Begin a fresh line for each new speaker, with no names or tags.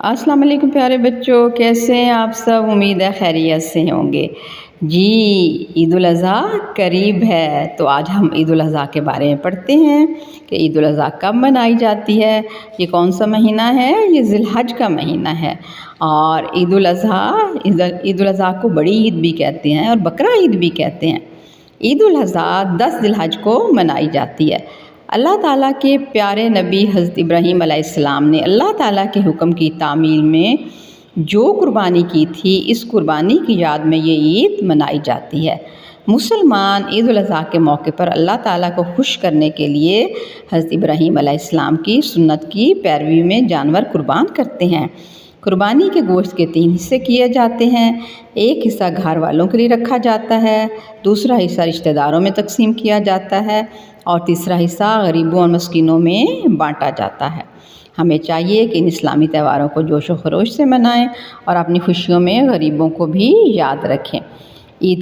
अस्सलाम वालेकुम प्यारे बच्चों, कैसे हैं आप सब। उम्मीद है खैरियत से होंगे। जी, ईद उल अज़हा करीब है, तो आज हम ईद उल अज़हा के बारे में पढ़ते हैं कि ईद उल अज़हा कब मनाई जाती है। ये कौन सा महीना है? ये ज़िलहज का महीना है। और ईद उल अज़हा को बड़ी ईद भी कहते हैं और बकरा ईद भी कहते हैं। ईद उल अज़हा 10 ज़िलहज को मनाई जाती है। अल्लाह ताला के प्यारे नबी हज़रत इब्राहीम अलैहिस्सलाम ने अल्लाह ताला के हुक्म की तामील में जो कुर्बानी की थी, इस कुर्बानी की याद में ये ईद मनाई जाती है। मुसलमान ईद उल अज़हा के मौके पर अल्लाह ताला को खुश करने के लिए हज़रत इब्राहीम अलैहिस्सलाम की सुन्नत की पैरवी में जानवर कुर्बान करते हैं। कुर्बानी के गोश्त के 3 हिस्से किए जाते हैं। एक हिस्सा घर वालों के लिए रखा जाता है, दूसरा हिस्सा रिश्तेदारों में तकसीम किया जाता है और तीसरा हिस्सा गरीबों और मस्कीनों में बांटा जाता है। हमें चाहिए कि इन इस्लामी त्योहारों को जोश व खरोश से मनाएं और अपनी खुशियों में गरीबों को भी याद रखें। ईद